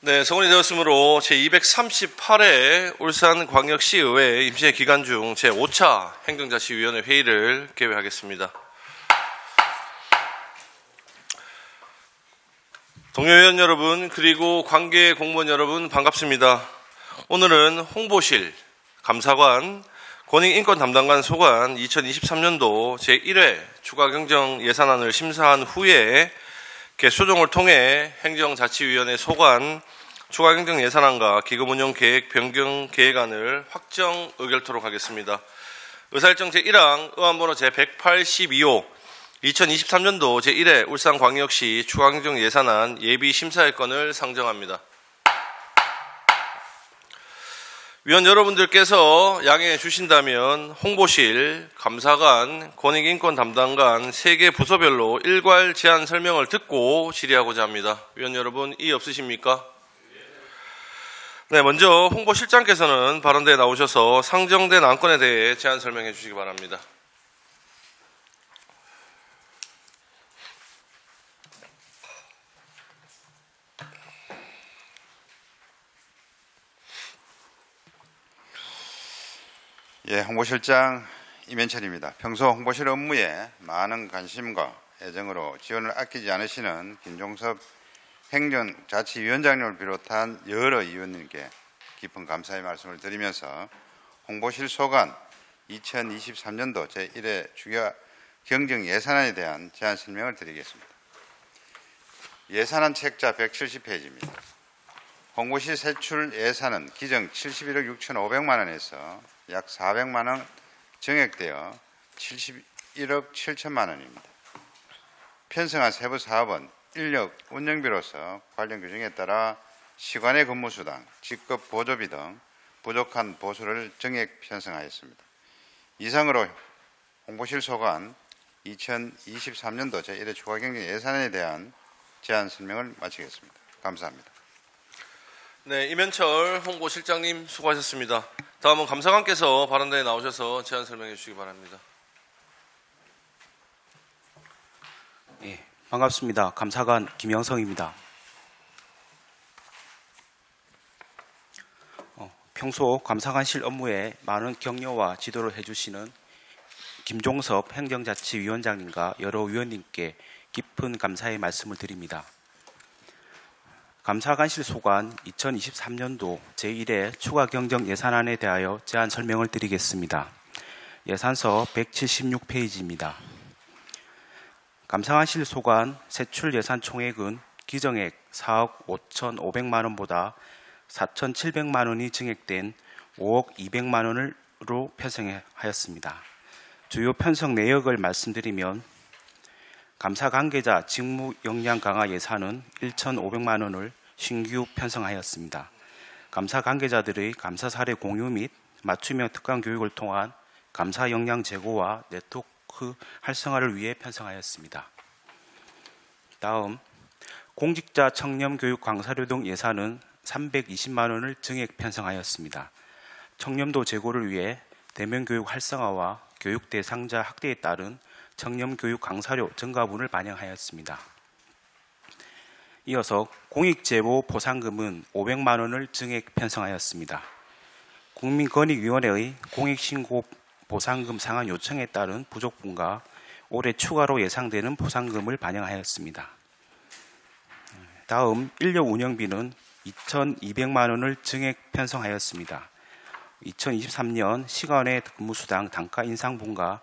네, 성원이 되었으므로 제238회 울산광역시의회 임시회 기간 중 제5차 행정자치위원회 회의를 개회하겠습니다. 동료 의원 여러분 그리고 관계 공무원 여러분 반갑습니다. 오늘은 홍보실, 감사관, 권익인권 담당관 소관 2023년도 제1회 추가경정 예산안을 심사한 후에 개수정을 통해 행정자치위원회 소관 추가경정 예산안과 기금운용계획 변경 계획안을 확정 의결토록 하겠습니다. 의사일정 제1항 의안번호 제182호 2023년도 제1회 울산광역시 추가경정 예산안 예비심사일건을 상정합니다. 위원 여러분들께서 양해해 주신다면 홍보실, 감사관, 권익인권 담당관 3개 부서별로 일괄 제안 설명을 듣고 질의하고자 합니다. 위원 여러분 이의 없으십니까? 네, 먼저 홍보실장께서는 발언대에 나오셔서 상정된 안건에 대해 제안 설명해 주시기 바랍니다. 예, 홍보실장 임현철입니다. 평소 홍보실 업무에 많은 관심과 애정으로 지원을 아끼지 않으시는 김종섭 행정자치위원장님을 비롯한 여러 위원님께 깊은 감사의 말씀을 드리면서 홍보실 소관 2023년도 제1회 추가경정 예산안에 대한 제안 설명을 드리겠습니다. 예산안 책자 170페이지입니다. 홍보실 세출 예산은 기정 71억 6,500만 원에서 약 400만 원 증액되어 71억 7천만 원입니다. 편성한 세부 사업은 인력 운영비로서 관련 규정에 따라 시간의 근무수당, 직급 보조비 등 부족한 보수를 증액 편성하였습니다. 이상으로 홍보실 소관 2023년도 제1회 추가경정 예산안에 대한 제안 설명을 마치겠습니다. 감사합니다. 네, 임현철 홍보실장님 수고하셨습니다. 다음은 감사관께서 발언대에 나오셔서 제안 설명해 주시기 바랍니다. 예, 반갑습니다. 감사관 김영성입니다. 평소 감사관실 업무에 많은 격려와 지도를 해주시는 김종섭 행정자치위원장님과 여러 위원님께 깊은 감사의 말씀을 드립니다. 감사관실 소관 2023년도 제1회 추가경정 예산안에 대하여 제안 설명을 드리겠습니다. 예산서 176페이지입니다. 감사관실 소관 세출 예산 총액은 기정액 4억 5,500만 원보다 4,700만 원이 증액된 5억 200만 원으로 편성하였습니다. 주요 편성 내역을 말씀드리면 감사 관계자 직무 역량 강화 예산은 1,500만 원을 신규 편성하였습니다. 감사 관계자들의 감사 사례 공유 및 맞춤형 특강 교육을 통한 감사 역량 제고와 네트워크 활성화를 위해 편성하였습니다. 다음, 공직자 청렴 교육 강사료 등 예산은 320만 원을 증액 편성하였습니다. 청렴도 제고를 위해 대면 교육 활성화와 교육 대상자 확대에 따른 청렴교육 강사료 증가분을 반영하였습니다. 이어서 공익제보 보상금은 500만 원을 증액 편성하였습니다. 국민권익위원회의 공익신고 보상금 상환 요청에 따른 부족분과 올해 추가로 예상되는 보상금을 반영하였습니다. 다음 인력 운영비는 2,200만 원을 증액 편성하였습니다. 2023년 시간외 근무수당 단가 인상분과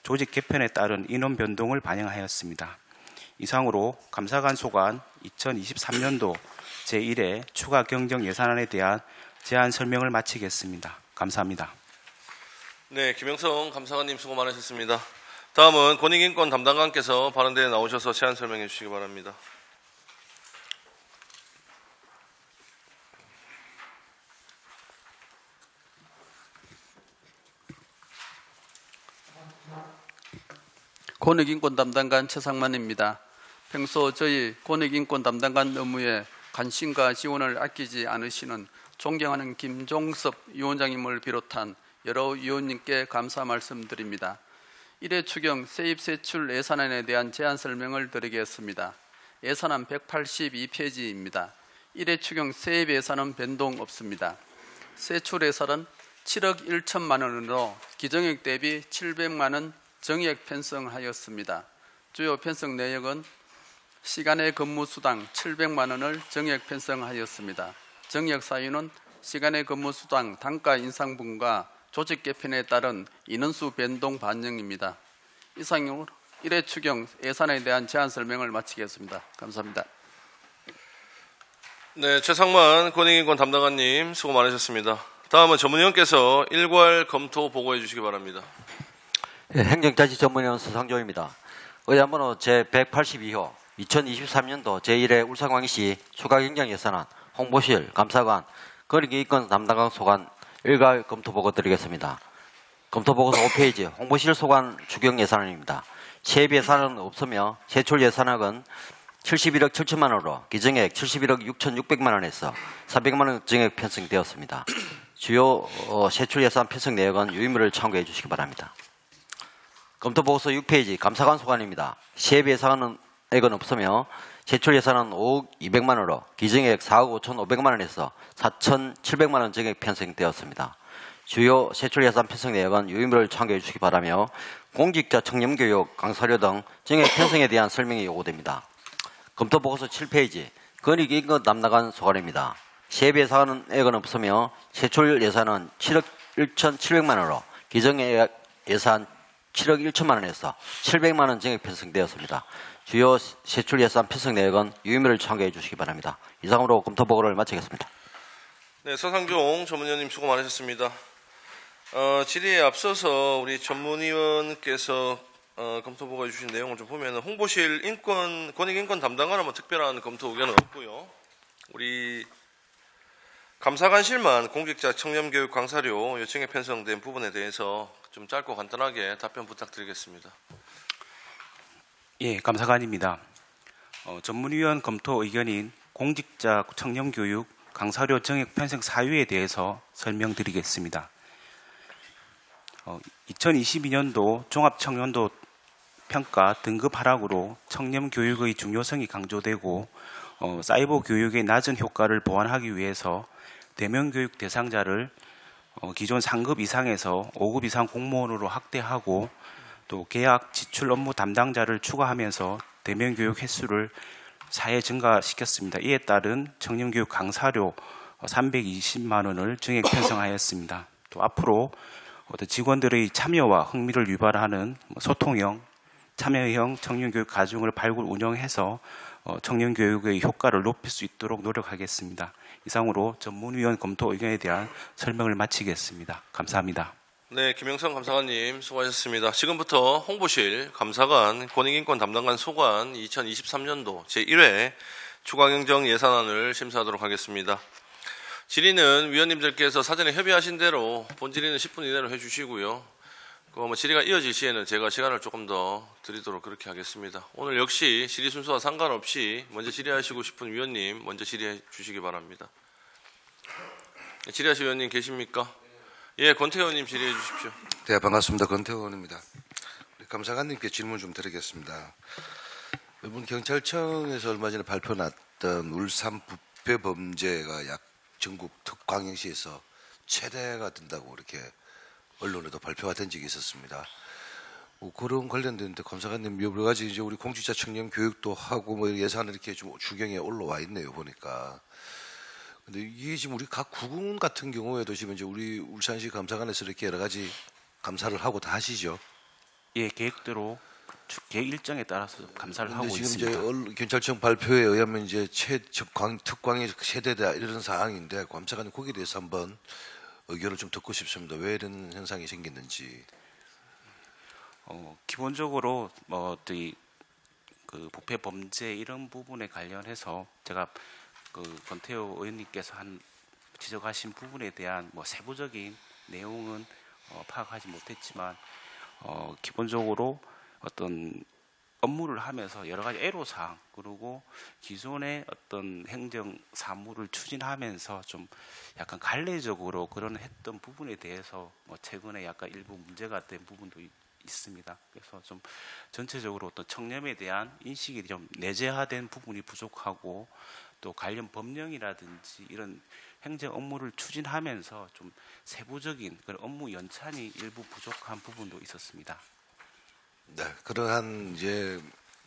조직 개편에 따른 인원 변동을 반영하였습니다. 이상으로 감사관 소관 2023년도 제1회 추가 경정 예산안에 대한 제안 설명을 마치겠습니다. 감사합니다. 네, 김영성 감사관님 수고 많으셨습니다. 다음은 권익인권 담당관께서 발언대에 나오셔서 제안 설명해 주시기 바랍니다. 권익인권 담당관 최상만입니다. 평소 저희 권익인권 담당관 업무에 관심과 지원을 아끼지 않으시는 존경하는 김종섭 위원장님을 비롯한 여러 위원님께 감사 말씀드립니다. 1회 추경 세입세출 예산안에 대한 제안 설명을 드리겠습니다. 예산안 182페이지입니다. 1회 추경 세입 예산은 변동 없습니다. 세출 예산은 7억 1천만 원으로 기정액 대비 700만 원 정액 편성하였습니다. 주요 편성 내역은 시간의 근무 수당 700만 원을 정액 편성하였습니다. 정액 사유는 시간의 근무 수당 단가 인상 분과 조직 개편에 따른 인원수 변동 반영입니다. 이상으로 1회 추경 예산에 대한 제안 설명을 마치겠습니다. 감사합니다. 네, 최상만 권익인권 담당관님 수고 많으셨습니다. 다음은 전문위원께서 일괄 검토 보고해 주시기 바랍니다. 예, 행정자치 전문위원 서상조입니다. 의안번호 제182호 2023년도 제1회 울산광역시 추가경정예산안 홍보실, 감사관, 권익인권 담당관 소관 일괄 검토 보고 드리겠습니다. 검토 보고서 5페이지 홍보실 소관 추경 예산안입니다. 세입 예산은 없으며 세출 예산액은 71억 7천만 원으로 기정액 71억 6,600만 원에서 400만 원 정액 편성되었습니다. 주요 세출 예산 편성 내역은 유의물을 참고해 주시기 바랍니다. 검토 보고서 6페이지 감사관 소관입니다. 세입 예산은 액은 없으며 세출 예산은 5억 200만 원으로 기정액 4억 5,500만 원에서 4,700만 원 정액 편성되었습니다. 주요 세출 예산 편성 내역은 유의물을 참고해 주시기 바라며 공직자 청렴교육, 강사료 등 정액 편성에 대한 설명이 요구됩니다. 검토 보고서 7페이지 권익인권 담당관 소관입니다. 세입 예산은 액은 없으며 세출 예산은 7억 1,700만 원으로 기정액 예산 7억 1천만 원에서 700만 원 정액 편성되었습니다. 주요 세출 예산 편성 내역은 유의물을 참고해 주시기 바랍니다. 이상으로 검토 보고를 마치겠습니다. 네, 서상종 전문위원님 수고 많으셨습니다. 질의에 앞서서 우리 전문위원께서 검토 보고해 주신 내용을 좀 보면 홍보실 권익인권 담당관은 뭐 특별한 검토 의견은 없고요. 우리 감사관실만 공직자 청렴교육 강사료 요청에 편성된 부분에 대해서 좀 짧고 간단하게 답변 부탁드리겠습니다. 예, 감사관입니다. 전문위원 검토 의견인 공직자 청렴교육 강사료 정액 편성 사유에 대해서 설명드리겠습니다. 2022년도 종합청년도 평가 등급 하락으로 청렴교육의 중요성이 강조되고 사이버 교육의 낮은 효과를 보완하기 위해서 대면교육 대상자를 기존 3급 이상에서 5급 이상 공무원으로 확대하고 또 계약 지출 업무 담당자를 추가하면서 대면교육 횟수를 4회 증가시켰습니다. 이에 따른 청렴교육 강사료 320만 원을 정액 편성하였습니다. 또 앞으로 직원들의 참여와 흥미를 유발하는 소통형, 참여형 청년교육 과정을 발굴 운영해서 청년교육의 효과를 높일 수 있도록 노력하겠습니다. 이상으로 전문위원 검토 의견에 대한 설명을 마치겠습니다. 감사합니다. 네, 김영선 감사관님 수고하셨습니다. 지금부터 홍보실, 감사관, 권익인권 담당관 소관 2023년도 제1회 추가경정 예산안을 심사하도록 하겠습니다. 질의는 위원님들께서 사전에 협의하신 대로 본 질의는 10분 이내로 해주시고요. 질의가 이어질 시에는 제가 시간을 조금 더 드리도록 그렇게 하겠습니다. 오늘 역시 질의 순서와 상관없이 먼저 질의하시고 싶은 위원님 먼저 질의해 주시기 바랍니다. 질의하실 위원님 계십니까? 예, 권태 의원님 질의해 주십시오. 네, 반갑습니다. 권태 의원입니다. 우리 감사관님께 질문 좀 드리겠습니다. 이번 경찰청에서 얼마 전에 발표났던 울산 부패 범죄가 약 전국 특광역시에서 최대가 된다고 이렇게 언론에도 발표가 된 적이 있었습니다. 그런 관련된데 감사관님 여러 가지 이제 우리 공직자 청년 교육도 하고 뭐 예산을 이렇게 좀 주경에 올라와 있네요 보니까. 근데 이게 지금 우리 각 구군 같은 경우에도 지금 이제 우리 울산시 감사관에서 이렇게 여러 가지 감사를 하고 다 하시죠? 예, 계획대로 계획 일정에 따라서 감사를 하고 지금 있습니다. 이제 경찰청 발표에 의하면 이제 특광이 최대다 이런 사항인데 감사관님 거기에 대해서 한번 의견을 좀 듣고 싶습니다. 왜 이런 현상이 생겼는지. 기본적으로 그 부패 범죄 이런 부분에 관련해서 제가 그 권태호 의원님께서 지적하신 부분에 대한 세부적인 내용은 파악하지 못했지만 기본적으로 어떤 업무를 하면서 여러 가지 애로사항 그리고 기존의 어떤 행정 사무를 추진하면서 좀 약간 간례적으로 그런 했던 부분에 대해서 최근에 약간 일부 문제가 된 부분도 있습니다. 그래서 좀 전체적으로 어떤 청렴에 대한 인식이 좀 내재화된 부분이 부족하고 또 관련 법령이라든지 이런 행정 업무를 추진하면서 좀 세부적인 그런 업무 연찬이 일부 부족한 부분도 있었습니다. 네, 그러한 이제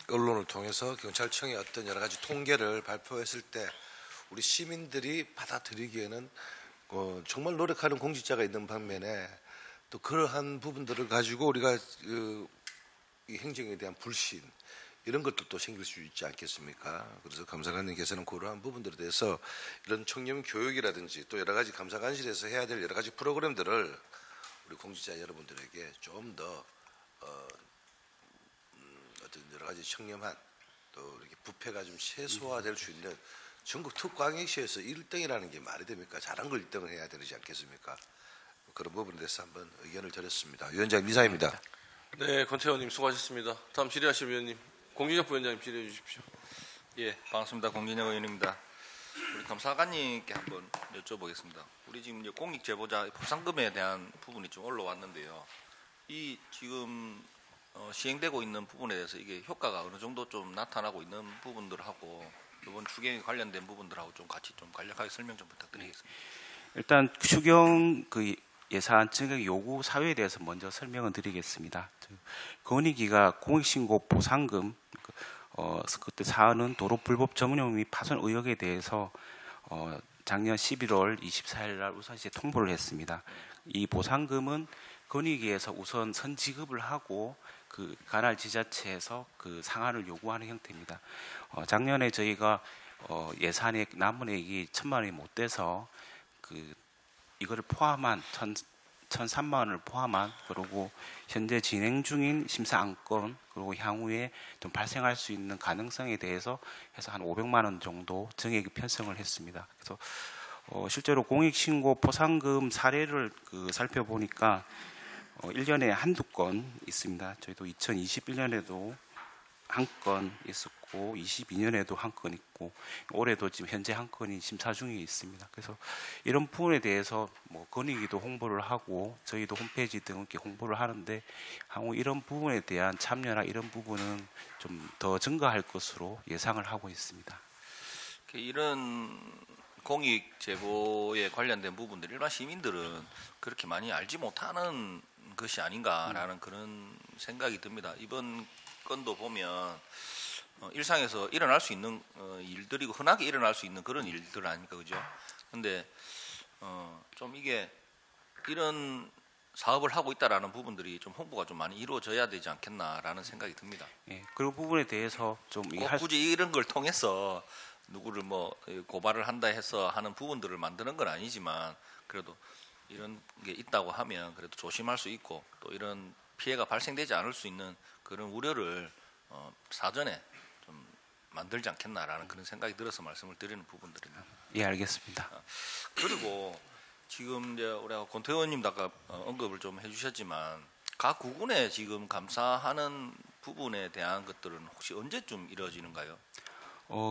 언론을 통해서 경찰청의 어떤 여러 가지 통계를 발표했을 때 우리 시민들이 받아들이기에는 정말 노력하는 공직자가 있는 반면에 또 그러한 부분들을 가지고 우리가 이 행정에 대한 불신 이런 것들도 생길 수 있지 않겠습니까? 그래서 감사관님께서는 그러한 부분들에 대해서 이런 청렴 교육이라든지 또 여러 가지 감사관실에서 해야 될 여러 가지 프로그램들을 우리 공직자 여러분들에게 좀 더 어떤 여러 가지 청렴한 또 이렇게 부패가 좀 최소화될 수 있는 전국 특광역시에서 1등이라는 게 말이 됩니까? 잘한 걸 1등을 해야 되지 않겠습니까? 그런 부분에 대해서 한번 의견을 드렸습니다. 위원장님 이상입니다. 네, 권태원님 수고하셨습니다. 다음 질의하실 위원님, 공진혁 부위원장님 질의해 주십시오. 예, 반갑습니다. 공진혁 의원입니다. 우리 감사관님께 한번 여쭤보겠습니다. 우리 지금 이제 공익 제보자 보상금에 대한 부분이 좀 올라왔는데요. 이 지금 시행되고 있는 부분에 대해서 이게 효과가 어느 정도 좀 나타나고 있는 부분들하고 이번 추경에 관련된 부분들하고 좀 같이 좀 간략하게 설명 좀 부탁드리겠습니다. 일단 추경 그 예산 증액 요구 사유에 대해서 먼저 설명을 드리겠습니다. 건의기가 공익신고 보상금 그때 사안은 도로 불법 점유용 및 파손 의혹에 대해서 작년 11월 24일 날 우선시에 통보를 했습니다. 이 보상금은 건의기에서 우선 선지급을 하고 그 관할 지자체에서 그 상한을 요구하는 형태입니다. 작년에 저희가 예산에 남은액이 1,000만 원이 못 돼서 그 이거를 포함한 1,003만 원을 포함한 그리고 현재 진행 중인 심사 안건 그리고 향후에 좀 발생할 수 있는 가능성에 대해서 해서 한 500만 원 정도 증액 편성을 했습니다. 그래서 실제로 공익신고 포상금 사례를 살펴보니까 1년에 한두 건 있습니다. 저희도 2021년에도 한 건 있었고 22년에도 한 건 있고 올해도 지금 현재 한 건이 심사 중에 있습니다. 그래서 이런 부분에 대해서 뭐 건의기도 홍보를 하고 저희도 홈페이지 등 이렇게 홍보를 하는데 향후 이런 부분에 대한 참여나 이런 부분은 좀 더 증가할 것으로 예상을 하고 있습니다. 이런 공익 제보에 관련된 부분들 일반 시민들은 그렇게 많이 알지 못하는 것이 아닌가라는 그런 생각이 듭니다. 이번 건도 보면 일상에서 일어날 수 있는 일들이고 흔하게 일어날 수 있는 그런 일들 아닙니까, 그죠? 근데 좀 이게 이런 사업을 하고 있다라는 부분들이 좀 홍보가 좀 많이 이루어져야 되지 않겠나라는 생각이 듭니다. 예, 그 부분에 대해서 좀 꼭 굳이 이런 걸 통해서 누구를 뭐 고발을 한다 해서 하는 부분들을 만드는 건 아니지만 그래도 이런 게 있다고 하면 그래도 조심할 수 있고 또 이런 피해가 발생되지 않을 수 있는 그런 우려를 사전에 좀 만들지 않겠나라는 그런 생각이 들어서 말씀을 드리는 부분들입니다. 예, 알겠습니다. 그리고 지금 이제 우리 권태 의원님도 아까 언급을 좀 해주셨지만 각 구군에 지금 감사하는 부분에 대한 것들은 혹시 언제쯤 이루어지는가요?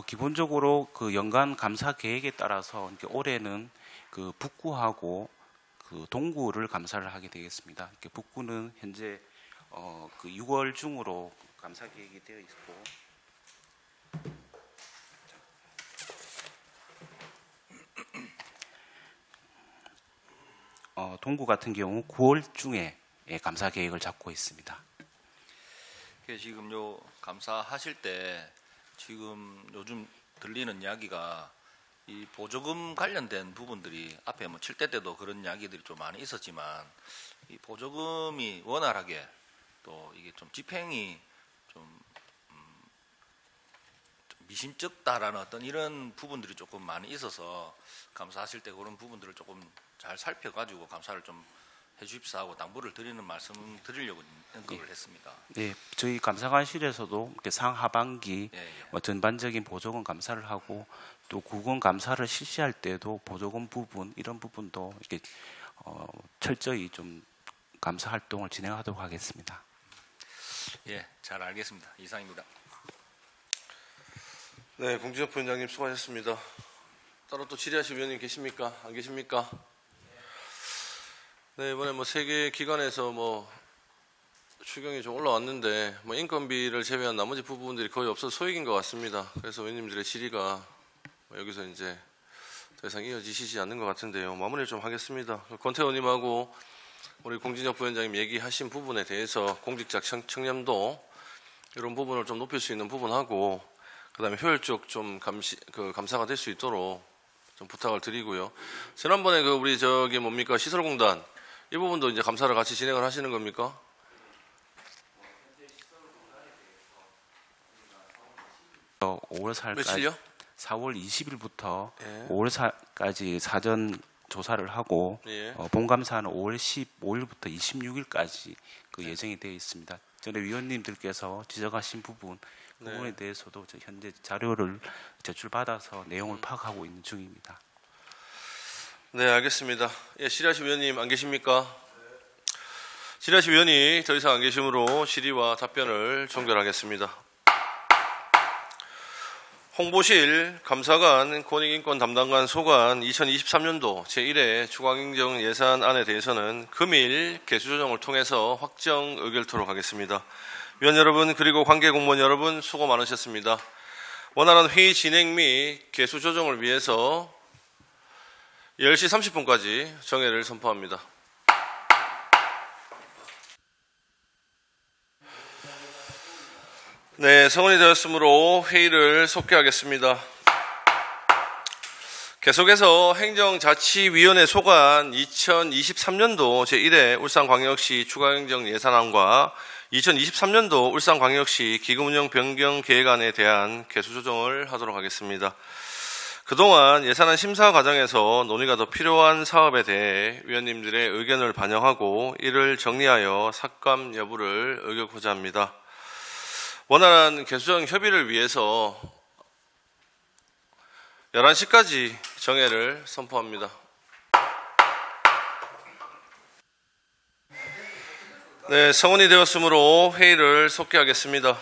기본적으로 그 연간 감사 계획에 따라서 이렇게 올해는 그 북구하고 그 동구를 감사를 하게 되겠습니다. 이렇게 북구는 현재 그 6월 중으로 감사 계획이 되어 있고 동구 같은 경우 9월 중에 감사 계획을 잡고 있습니다. 지금 요 감사하실 때 지금 요즘 들리는 이야기가 이 보조금 관련된 부분들이 앞에 뭐 7대 때도 그런 이야기들이 좀 많이 있었지만 이 보조금이 원활하게 또 이게 좀 집행이 좀 미심쩍다라는 어떤 이런 부분들이 조금 많이 있어서 감사하실 때 그런 부분들을 조금 잘 살펴가지고 감사를 좀 해주십사 하고 당부를 드리는 말씀을 드리려고 언급을 했습니다. 네, 저희 감사관실에서도 이렇게 상하반기 예. 전반적인 보조금 감사를 하고 또 구건 감사를 실시할 때도 보조금 부분 이런 부분도 이렇게 철저히 좀 감사 활동을 진행하도록 하겠습니다. 예, 잘 알겠습니다. 이상입니다. 네, 공진혁 부위원장님 수고하셨습니다. 따로 또 질의하실 위원님 계십니까? 안 계십니까? 네, 이번에 뭐 세계 기관에서 뭐 추경이 좀 올라왔는데 뭐 인건비를 제외한 나머지 부분들이 거의 없어서 소액인 것 같습니다. 그래서 의원님들의 질의가 여기서 이제 더 이상 이어지시지 않는 것 같은데요. 마무리를 좀 하겠습니다. 권태 의원님하고 우리 공진혁 부위원장님 얘기하신 부분에 대해서 공직자 청렴도 이런 부분을 좀 높일 수 있는 부분하고 그다음에 효율적 좀 감사가 될 수 있도록 좀 부탁을 드리고요. 지난번에 우리 뭡니까 시설공단 이 부분도 이제 감사를 같이 진행을 하시는 겁니까? 어, 5월 4일까지 며칠요? 4월 20일부터 예. 5월 4일까지 사전 조사를 하고 예. 본감사는 5월 15일부터 26일까지 그 예정이 되어 있습니다. 전에 위원님들께서 지적하신 부분에 대해서도 현재 자료를 제출받아서 내용을 파악하고 있는 중입니다. 네, 알겠습니다. 예, 시리아시 위원님 안 계십니까? 시리아시 위원이 더 이상 안 계시므로 질의와 답변을 종결하겠습니다. 홍보실, 감사관, 권익인권 담당관, 소관 2023년도 제1회 추가경정 예산안에 대해서는 금일 개수조정을 통해서 확정 의결토록 하겠습니다. 위원 여러분 그리고 관계 공무원 여러분 수고 많으셨습니다. 원활한 회의 진행 및 개수조정을 위해서 10시 30분까지 정회를 선포합니다. 네, 성원이 되었으므로 회의를 속개하겠습니다. 계속해서 행정자치위원회 소관 2023년도 제1회 울산광역시 추가경정 예산안과 2023년도 울산광역시 기금운영 변경 계획안에 대한 개수조정을 하도록 하겠습니다. 그동안 예산안 심사 과정에서 논의가 더 필요한 사업에 대해 위원님들의 의견을 반영하고 이를 정리하여 삭감 여부를 의결하고자 합니다. 원활한 개수조정 협의를 위해서 11시까지 정회를 선포합니다. 네, 성원이 되었으므로 회의를 속개하겠습니다.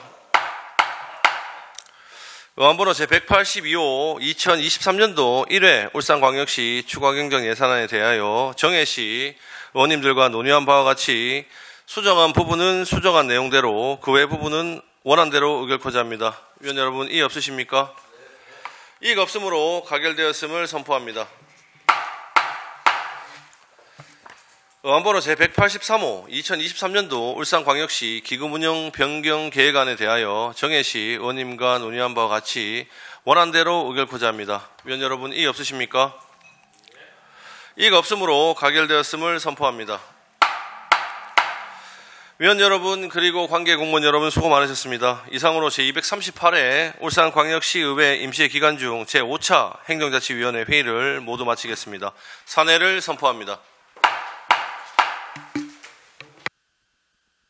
의안번호 제182호 2023년도 1회 울산광역시 추가경정 예산안에 대하여 정회 시 의원님들과 논의한 바와 같이 수정한 부분은 수정한 내용대로 그 외 부분은 원안대로 의결코자 합니다. 위원 여러분 이의 없으십니까? 이의가 없으므로 가결되었음을 선포합니다. 의안번호 제183호 2023년도 울산광역시 기금운영 변경 계획안에 대하여 정회 시 의원님과 논의한 바와 같이 원안대로 의결코자 합니다. 위원 여러분 이의 없으십니까? 이의가 없으므로 가결되었음을 선포합니다. 위원 여러분 그리고 관계 공무원 여러분 수고 많으셨습니다. 이상으로 제238회 울산광역시의회 임시회 기간 중 제5차 행정자치위원회 회의를 모두 마치겠습니다. 산회를 선포합니다.